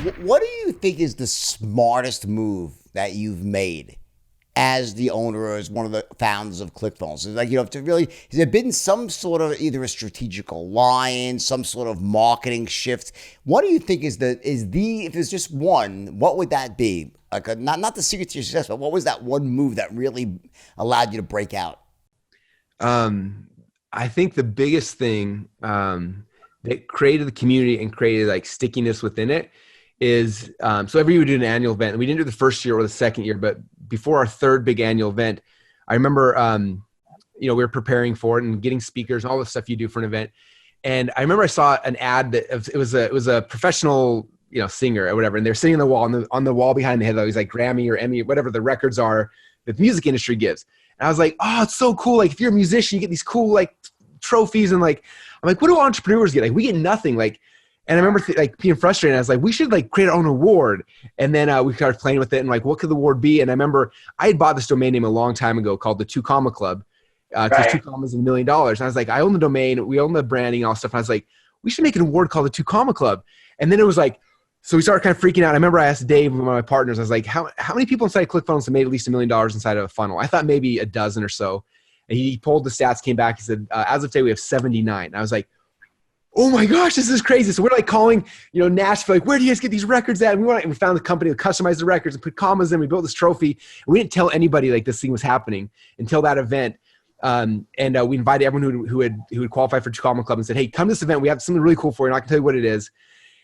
What do you think is the smartest move that you've made as the owner or as one of the founders of ClickFunnels? Like, to really, has there been some sort of either a strategic alliance, some sort of marketing shift? What do you think if there's just one, what would that be? Like, not the secret to your success, but what was that one move that really allowed you to break out? I think the biggest thing that created the community and created like stickiness within it is so every year we do an annual event, and we didn't do the first year or the second year, but before our third big annual event, I remember we were preparing for it and getting speakers and all the stuff you do for an event. And I remember I saw an ad that it was a professional singer or whatever, and they're sitting on the wall, on the wall behind the head, these like Grammy or Emmy, whatever the records are that the music industry gives. And I was like, oh, it's so cool. Like if you're a musician, you get these cool like trophies, and like I'm like, what do entrepreneurs get? Like we get nothing. Like, and I remember being frustrated. I was like, we should like create our own award. And then we started playing with it and like, what could the award be? And I remember I had bought this domain name a long time ago called the Two Comma Club, because Two Commas is $1 million. And I was like, I own the domain, we own the branding and all stuff. And I was like, we should make an award called the Two Comma Club. And then it was like, so we started kind of freaking out. I remember I asked Dave, one of my partners, I was like, how many people inside ClickFunnels have made at least $1 million inside of a funnel? I thought maybe a dozen or so. And he pulled the stats, came back. He said, as of today, we have 79. And I was like, oh my gosh, this is crazy. So we're like calling, Nashville, like, where do you guys get these records at? And we found the company that customized the records and put commas in. We built this trophy. And we didn't tell anybody like this thing was happening until that event. And we invited everyone who had qualified for Two Comma Club and said, hey, come to this event. We have something really cool for you. And I can tell you what it is.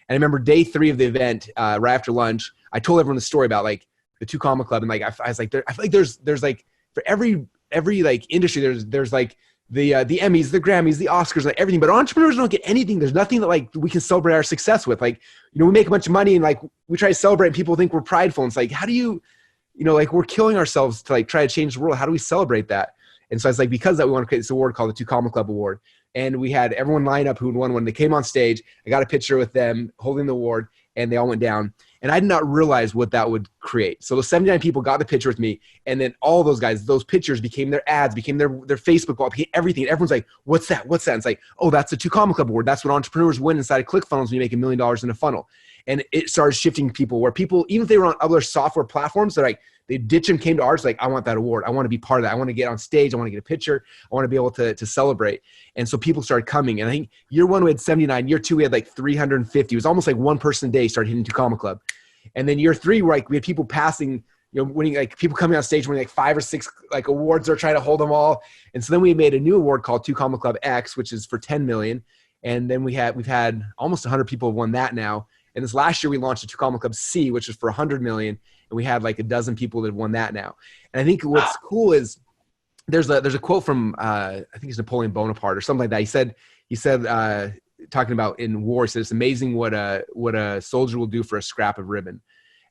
And I remember day 3 of the event, right after lunch, I told everyone the story about like the Two Comma Club. And like, I was like, I feel like there's like for every like industry, there's like the Emmys, the Grammys, the Oscars, like everything. But entrepreneurs don't get anything. There's nothing that like we can celebrate our success with. Like, we make a bunch of money and like we try to celebrate and people think we're prideful. And it's like, how do you, like we're killing ourselves to like try to change the world. How do we celebrate that? And so I was like, because that we want to create this award called the Two Comma Club Award. And we had everyone line up who had won when they came on stage. I got a picture with them holding the award and they all went down. And I did not realize what that would create. So those 79 people got the picture with me. And then all those guys, those pictures became their ads, became their Facebook wall, became everything. And everyone's like, what's that? What's that? And it's like, oh, that's the Two Comma Club Award. That's what entrepreneurs win inside of ClickFunnels when you make $1 million in a funnel. And it started shifting people where people, even if they were on other software platforms, they're like, they ditch and came to ours like, I want that award. I want to be part of that. I want to get on stage. I want to get a picture. I want to be able to celebrate. And so people started coming. And I think year 1 we had 79. Year 2 we had like 350. It was almost like one person a day started hitting Two Comma Club. And then year 3, we had people passing, winning, like people coming on stage winning like 5 or 6 like awards or trying to hold them all. And so then we made a new award called Two Comma Club X, which is for 10 million. And then we've had almost 100 people have won that now. And this last year we launched a Two Comma Club C, which is for 100 million. And we had like a dozen people that won that now. And I think what's cool is there's a quote from, I think it's Napoleon Bonaparte or something like that. He said, talking about in war, he said, it's amazing what a soldier will do for a scrap of ribbon.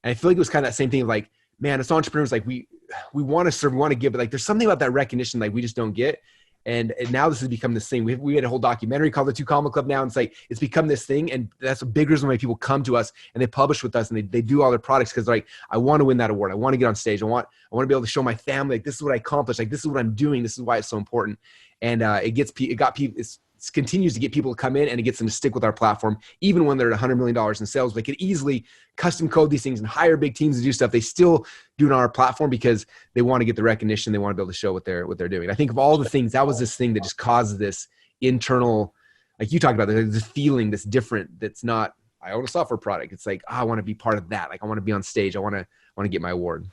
And I feel like it was kind of that same thing of like, man, as entrepreneurs, like we want to serve, we want to give, but like, there's something about that recognition, like we just don't get. And now this has become this thing. We had a whole documentary called the Two Comma Club now. And it's like, it's become this thing. And that's a big reason why people come to us and they publish with us and they do all their products. Cause they're like, I want to win that award. I want to get on stage. I want to be able to show my family, like, this is what I accomplished. Like, this is what I'm doing. This is why it's so important. And it got people, it continues to get people to come in and it gets them to stick with our platform. Even when they're at $100 million in sales, they could easily custom code these things and hire big teams to do stuff. They still do it on our platform because they want to get the recognition. They want to be able to show what they're doing. I think of all the things, that was this thing that just causes this internal, like you talked about, this feeling that's different. That's not, I own a software product. It's like, oh, I want to be part of that. Like I want to be on stage. I want to get my award.